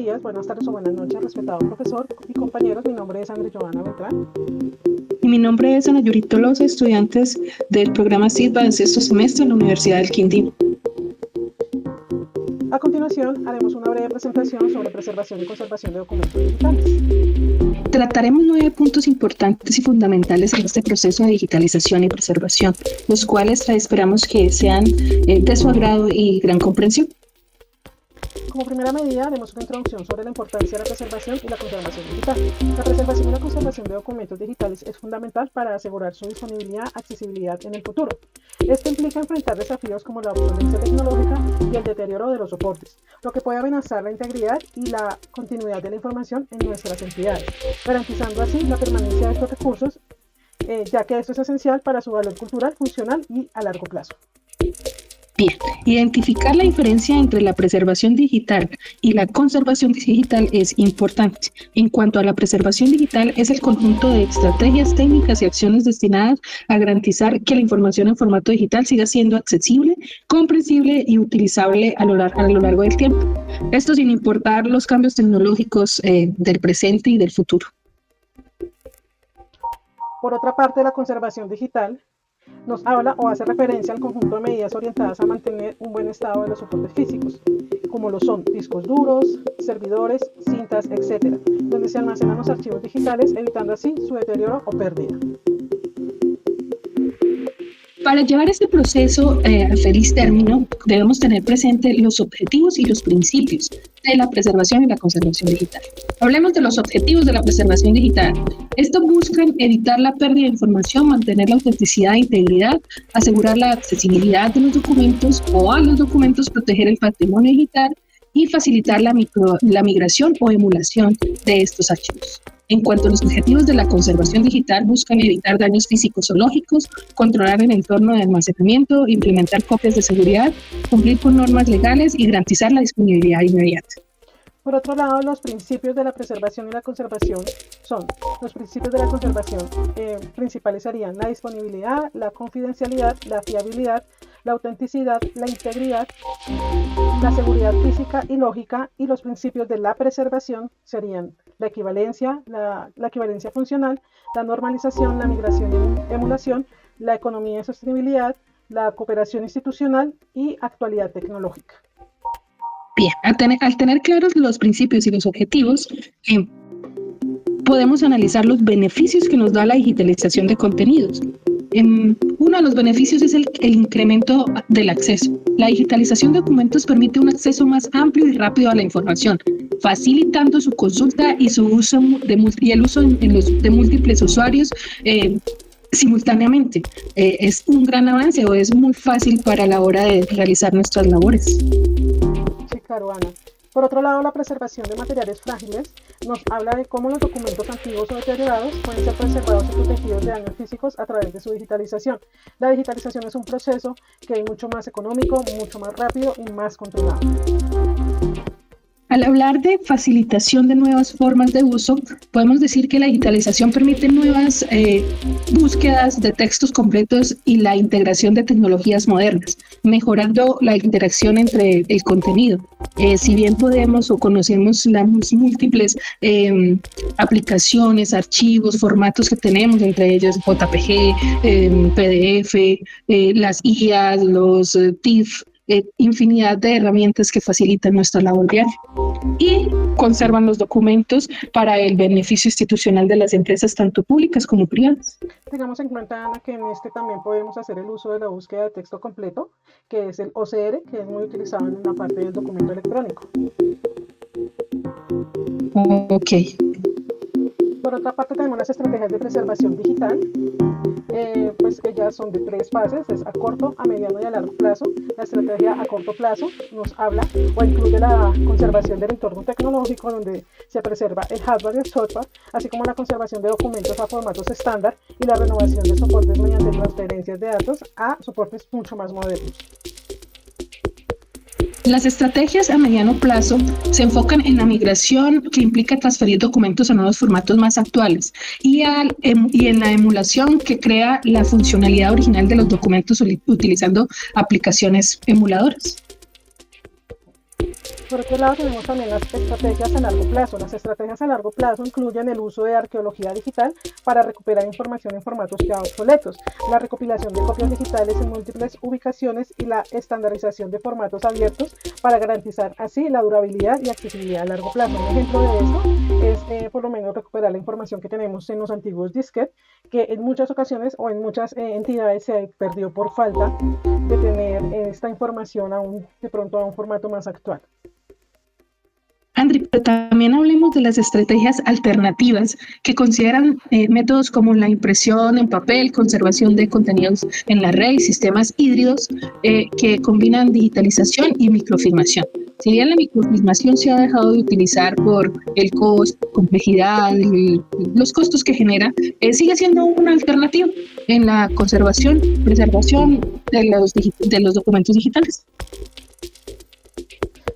días, buenas tardes o buenas noches, respetado profesor y compañeros. Mi nombre es Andrea Joana Beltrán. Y mi nombre es Ana Yuri Tolosa, estudiantes del programa CIDBA de sexto semestre en la Universidad del Quindío. A continuación, haremos una breve presentación sobre preservación y conservación de documentos digitales. Trataremos 9 puntos importantes y fundamentales en este proceso de digitalización y preservación, los cuales esperamos que sean de su agrado y gran comprensión. Como primera medida, haremos una introducción sobre la importancia de la preservación y la conservación digital. La preservación y la conservación de documentos digitales es fundamental para asegurar su disponibilidad y accesibilidad en el futuro. Esto implica enfrentar desafíos como la obsolescencia tecnológica y el deterioro de los soportes, lo que puede amenazar la integridad y la continuidad de la información en nuestras entidades, garantizando así la permanencia de estos recursos, ya que esto es esencial para su valor cultural, funcional y a largo plazo. Bien, identificar la diferencia entre la preservación digital y la conservación digital es importante. En cuanto a la preservación digital, es el conjunto de estrategias, técnicas y acciones destinadas a garantizar que la información en formato digital siga siendo accesible, comprensible y utilizable a lo largo del tiempo. Esto sin importar los cambios tecnológicos del presente y del futuro. Por otra parte, la conservación digital nos habla o hace referencia al conjunto de medidas orientadas a mantener un buen estado de los soportes físicos, como lo son discos duros, servidores, cintas, etc., donde se almacenan los archivos digitales, evitando así su deterioro o pérdida. Para llevar este proceso a feliz término, debemos tener presente los objetivos y los principios de la preservación y la conservación digital. Hablemos de los objetivos de la preservación digital. Estos buscan evitar la pérdida de información, mantener la autenticidad e integridad, asegurar la accesibilidad de los documentos o a los documentos, proteger el patrimonio digital y facilitar la migración o emulación de estos archivos. En cuanto a los objetivos de la conservación digital, buscan evitar daños físicos o lógicos, controlar el entorno de almacenamiento, implementar copias de seguridad, cumplir con normas legales y garantizar la disponibilidad inmediata. Por otro lado, los principios de la preservación y la conservación son, los principios de la conservación principales serían la disponibilidad, la confidencialidad, la fiabilidad, la autenticidad, la integridad, la seguridad física y lógica, y los principios de la preservación serían la equivalencia, la equivalencia funcional, la normalización, la migración y emulación, la economía y sostenibilidad, la cooperación institucional y actualidad tecnológica. Bien, al tener claros los principios y los objetivos, podemos analizar los beneficios que nos da la digitalización de contenidos. Uno de los beneficios es el incremento del acceso. La digitalización de documentos permite un acceso más amplio y rápido a la información, facilitando su consulta y su uso y el uso de múltiples usuarios simultáneamente. Es un gran avance o es muy fácil para la hora de realizar nuestras labores. Sí, claro, Ana. Por otro lado, la preservación de materiales frágiles nos habla de cómo los documentos antiguos o deteriorados pueden ser preservados y protegidos de daños físicos a través de su digitalización. La digitalización es un proceso que es mucho más económico, mucho más rápido y más controlado. Al hablar de facilitación de nuevas formas de uso, podemos decir que la digitalización permite nuevas búsquedas de textos completos y la integración de tecnologías modernas, mejorando la interacción entre el contenido. Si bien podemos o conocemos las múltiples aplicaciones, archivos, formatos que tenemos, entre ellos JPG, PDF, las IAs, los TIFF, infinidad de herramientas que facilitan nuestra labor diaria y conservan los documentos para el beneficio institucional de las empresas, tanto públicas como privadas. Tengamos en cuenta, Ana, que en este también podemos hacer el uso de la búsqueda de texto completo, que es el OCR, que es muy utilizado en la parte del documento electrónico. Ok. Por otra parte, tenemos las estrategias de preservación digital, pues ellas son de 3 fases, es a corto, a mediano y a largo plazo. La estrategia a corto plazo nos habla o incluye la conservación del entorno tecnológico, donde se preserva el hardware y el software, así como la conservación de documentos a formatos estándar y la renovación de soportes mediante transferencias de datos a soportes mucho más modernos. Las estrategias a mediano plazo se enfocan en la migración, que implica transferir documentos a nuevos formatos más actuales, y en la emulación, que crea la funcionalidad original de los documentos utilizando aplicaciones emuladoras. Por otro lado, tenemos también las estrategias a largo plazo. Las estrategias a largo plazo incluyen el uso de arqueología digital para recuperar información en formatos ya obsoletos, la recopilación de copias digitales en múltiples ubicaciones y la estandarización de formatos abiertos para garantizar así la durabilidad y accesibilidad a largo plazo. Un ejemplo de esto es por lo menos recuperar la información que tenemos en los antiguos disquetes, que en muchas ocasiones o en muchas entidades se perdió por falta de tener esta información de pronto a un formato más actual. Andri, pero también hablemos de las estrategias alternativas que consideran métodos como la impresión en papel, conservación de contenidos en la red y sistemas híbridos que combinan digitalización y microfilmación. Si bien la microfilmación se ha dejado de utilizar por el costo, complejidad, los costos que genera, sigue siendo una alternativa en la conservación, preservación de los documentos digitales.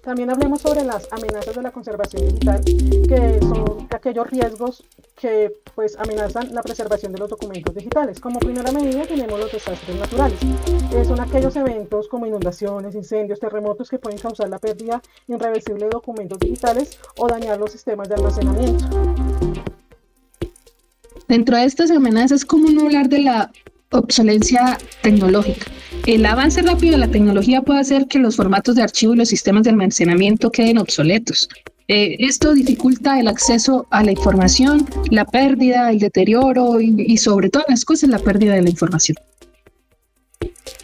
También hablemos sobre las amenazas de la conservación digital, que son aquellos riesgos que pues amenazan la preservación de los documentos digitales. Como primera medida tenemos los desastres naturales. Son aquellos eventos como inundaciones, incendios, terremotos que pueden causar la pérdida irreversible de documentos digitales o dañar los sistemas de almacenamiento. Dentro de estas amenazas, ¿cómo no hablar de la obsolencia tecnológica? El avance rápido de la tecnología puede hacer que los formatos de archivo y los sistemas de almacenamiento queden obsoletos. Esto dificulta el acceso a la información, la pérdida, el deterioro y sobre todas las cosas la pérdida de la información.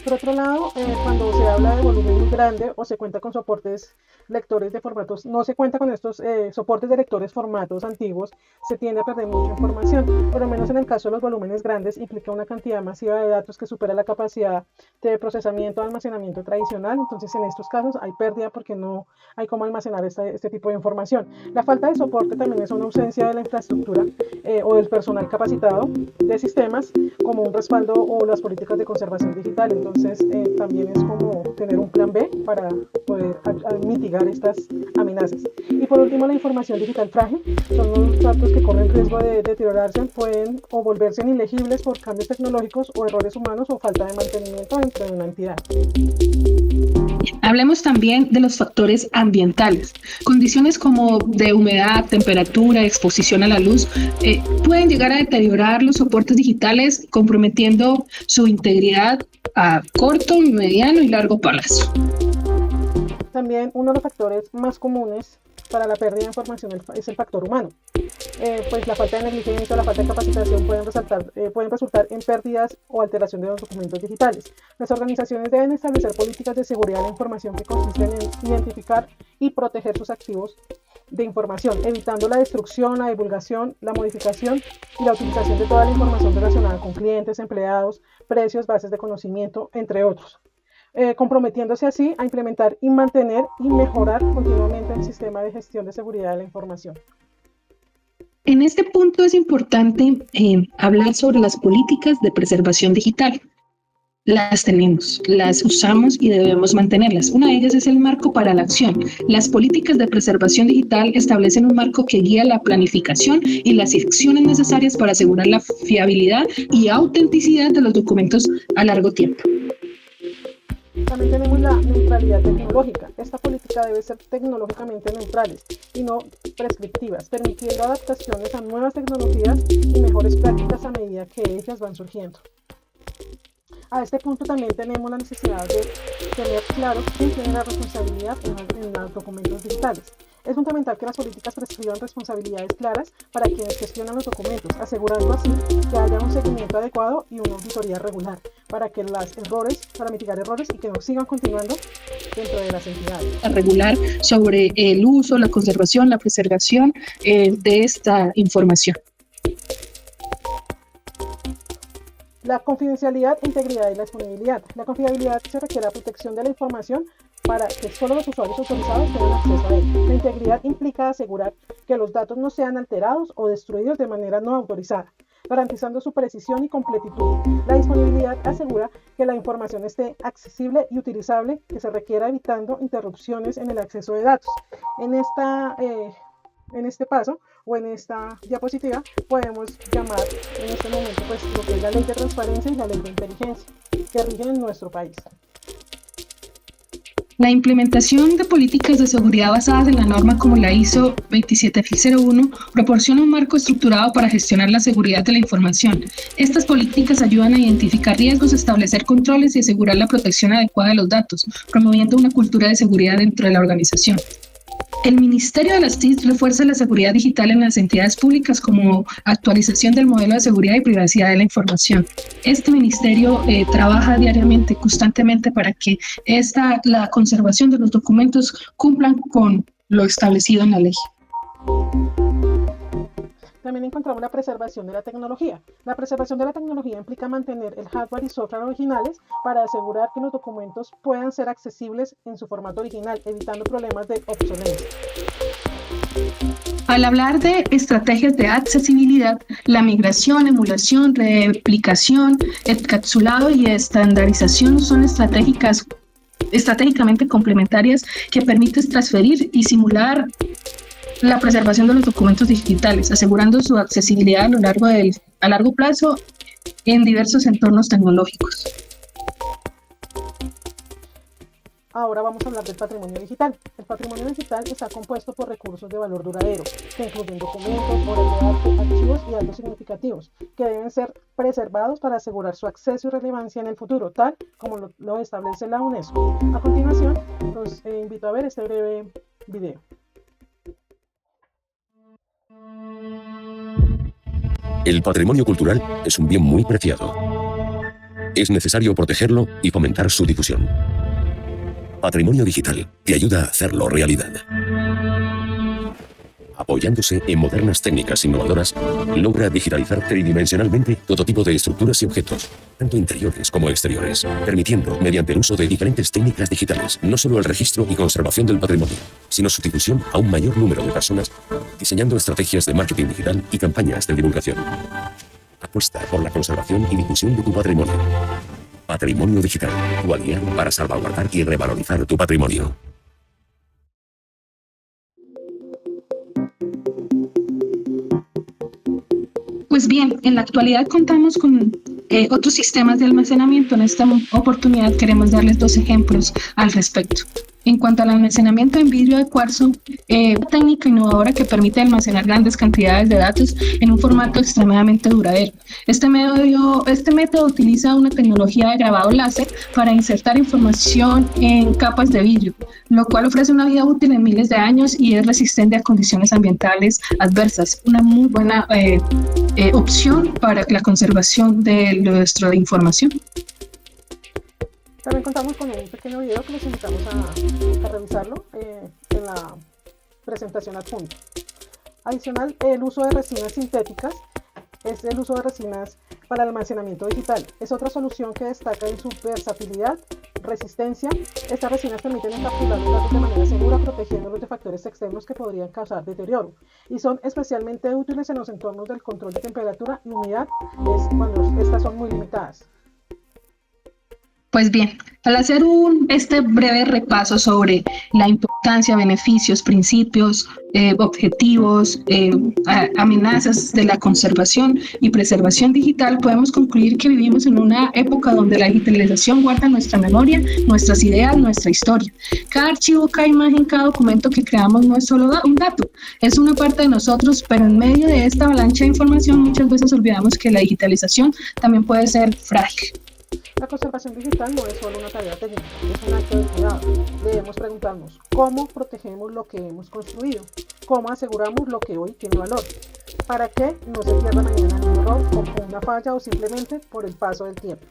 Por otro lado, cuando se habla de volumen muy grande o se cuenta con soportes lectores de formatos, no se cuenta con estos soportes de lectores formatos antiguos, se tiende a perder mucha información. Por lo menos en el caso de los volúmenes grandes, implica una cantidad masiva de datos que supera la capacidad de procesamiento o almacenamiento tradicional. Entonces, en estos casos hay pérdida porque no hay cómo almacenar este tipo de información. La falta de soporte también es una ausencia de la infraestructura o del personal capacitado de sistemas, como un respaldo o las políticas de conservación digital. Entonces, también es como tener un plan B para poder mitigar estas amenazas. Y por último, la información digital frágil. Son los datos que corren riesgo de deteriorarse, pueden o volverse ilegibles por cambios tecnológicos o errores humanos o falta de mantenimiento dentro de una entidad. Hablemos también de los factores ambientales. Condiciones como de humedad, temperatura, exposición a la luz pueden llegar a deteriorar los soportes digitales, comprometiendo su integridad a corto, mediano y largo plazo. También uno de los factores más comunes para la pérdida de información es el factor humano. Pues la falta de negligencia o la falta de capacitación pueden resultar en pérdidas o alteración de los documentos digitales. Las organizaciones deben establecer políticas de seguridad de la información que consisten en identificar y proteger sus activos de información, evitando la destrucción, la divulgación, la modificación y la utilización de toda la información relacionada con clientes, empleados, precios, bases de conocimiento, entre otros. Comprometiéndose así a implementar y mantener y mejorar continuamente el sistema de gestión de seguridad de la información. En este punto es importante hablar sobre las políticas de preservación digital. Las tenemos, las usamos y debemos mantenerlas. Una de ellas es el marco para la acción. Las políticas de preservación digital establecen un marco que guía la planificación y las acciones necesarias para asegurar la fiabilidad y autenticidad de los documentos a largo tiempo. También tenemos la neutralidad tecnológica. Esta política debe ser tecnológicamente neutrales y no prescriptivas, permitiendo adaptaciones a nuevas tecnologías y mejores prácticas a medida que ellas van surgiendo. A este punto también tenemos la necesidad de tener claro quién tiene la responsabilidad en los documentos digitales. Es fundamental que las políticas prescriban responsabilidades claras para quienes gestionan los documentos, asegurando así que haya un seguimiento adecuado y una auditoría regular para mitigar errores y que no sigan continuando dentro de las entidades. A regular sobre el uso, la conservación, la preservación de esta información. La confidencialidad, integridad y la disponibilidad. La confiabilidad se requiere la protección de la información para que solo los usuarios autorizados tengan acceso a él. La integridad implica asegurar que los datos no sean alterados o destruidos de manera no autorizada, garantizando su precisión y completitud. La disponibilidad asegura que la información esté accesible y utilizable, que se requiera evitando interrupciones en el acceso de datos. En este paso o en esta diapositiva podemos llamar en este momento pues lo que es la ley de transparencia y la ley de inteligencia que rigen en nuestro país. La implementación de políticas de seguridad basadas en la norma como la ISO 27001 proporciona un marco estructurado para gestionar la seguridad de la información. Estas políticas ayudan a identificar riesgos, establecer controles y asegurar la protección adecuada de los datos, promoviendo una cultura de seguridad dentro de la organización. El Ministerio de las TIC refuerza la seguridad digital en las entidades públicas como actualización del modelo de seguridad y privacidad de la información. Este ministerio trabaja diariamente, constantemente para que la conservación de los documentos cumplan con lo establecido en la ley. También encontramos la preservación de la tecnología. La preservación de la tecnología implica mantener el hardware y software originales para asegurar que los documentos puedan ser accesibles en su formato original, evitando problemas de obsolescencia. Al hablar de estrategias de accesibilidad, la migración, emulación, replicación, encapsulado y estandarización son estratégicamente complementarias que permiten transferir y simular la preservación de los documentos digitales, asegurando su accesibilidad a largo plazo en diversos entornos tecnológicos. Ahora vamos a hablar del patrimonio digital. El patrimonio digital está compuesto por recursos de valor duradero, que incluyen documentos, obras de arte, archivos y datos significativos, que deben ser preservados para asegurar su acceso y relevancia en el futuro, tal como lo establece la UNESCO. A continuación, los invito a ver este breve video. El patrimonio cultural es un bien muy preciado. Es necesario protegerlo y fomentar su difusión. Patrimonio Digital te ayuda a hacerlo realidad. Apoyándose en modernas técnicas innovadoras, logra digitalizar tridimensionalmente todo tipo de estructuras y objetos, tanto interiores como exteriores, permitiendo, mediante el uso de diferentes técnicas digitales, no solo el registro y conservación del patrimonio, sino su difusión a un mayor número de personas, diseñando estrategias de marketing digital y campañas de divulgación. Apuesta por la conservación y difusión de tu patrimonio. Patrimonio Digital, tu aliado para salvaguardar y revalorizar tu patrimonio. Pues bien, en la actualidad contamos con otros sistemas de almacenamiento. En esta oportunidad queremos darles dos ejemplos al respecto. En cuanto al almacenamiento en vidrio de cuarzo, una técnica innovadora que permite almacenar grandes cantidades de datos en un formato extremadamente duradero. Este método utiliza una tecnología de grabado láser para insertar información en capas de vidrio, lo cual ofrece una vida útil en miles de años y es resistente a condiciones ambientales adversas. Una muy buena opción para la conservación de nuestra información. También contamos con un pequeño video que les invitamos a revisarlo en la presentación adjunta. Adicional, el uso de resinas sintéticas es el uso de resinas para el almacenamiento digital. Es otra solución que destaca en su versatilidad, resistencia. Estas resinas permiten encapsular los datos de manera segura, protegiéndolos de factores externos que podrían causar deterioro. Y son especialmente útiles en los entornos del control de temperatura y humedad, cuando estas son muy limitadas. Pues bien, al hacer este breve repaso sobre la importancia, beneficios, principios, objetivos, amenazas de la conservación y preservación digital, podemos concluir que vivimos en una época donde la digitalización guarda nuestra memoria, nuestras ideas, nuestra historia. Cada archivo, cada imagen, cada documento que creamos no es solo un dato, es una parte de nosotros, pero en medio de esta avalancha de información muchas veces olvidamos que la digitalización también puede ser frágil. La conservación digital no es solo una tarea técnica, es un acto de cuidado. Debemos preguntarnos cómo protegemos lo que hemos construido, cómo aseguramos lo que hoy tiene valor, para que no se pierda mañana en un error o por una falla o simplemente por el paso del tiempo.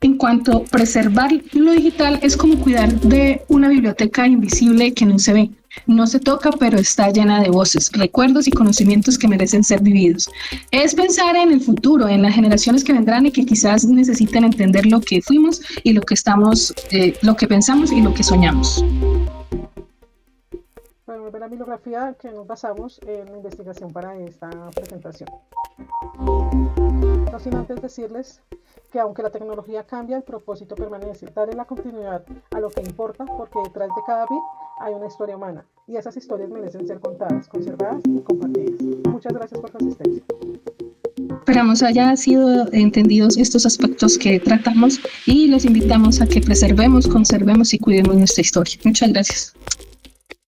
En cuanto a preservar lo digital, es como cuidar de una biblioteca invisible que no se ve. No se toca, pero está llena de voces, recuerdos y conocimientos que merecen ser vividos. Es pensar en el futuro, en las generaciones que vendrán y que quizás necesiten entender lo que fuimos y lo que pensamos y lo que soñamos. Podemos ver la bibliografía que nos basamos en la investigación para esta presentación. No sin antes decirles que aunque la tecnología cambia, el propósito permanece, darle la continuidad a lo que importa, porque detrás de cada bit hay una historia humana, y esas historias merecen ser contadas, conservadas y compartidas. Muchas gracias por su asistencia. Esperamos haya sido entendidos estos aspectos que tratamos y los invitamos a que preservemos, conservemos y cuidemos nuestra historia. Muchas gracias.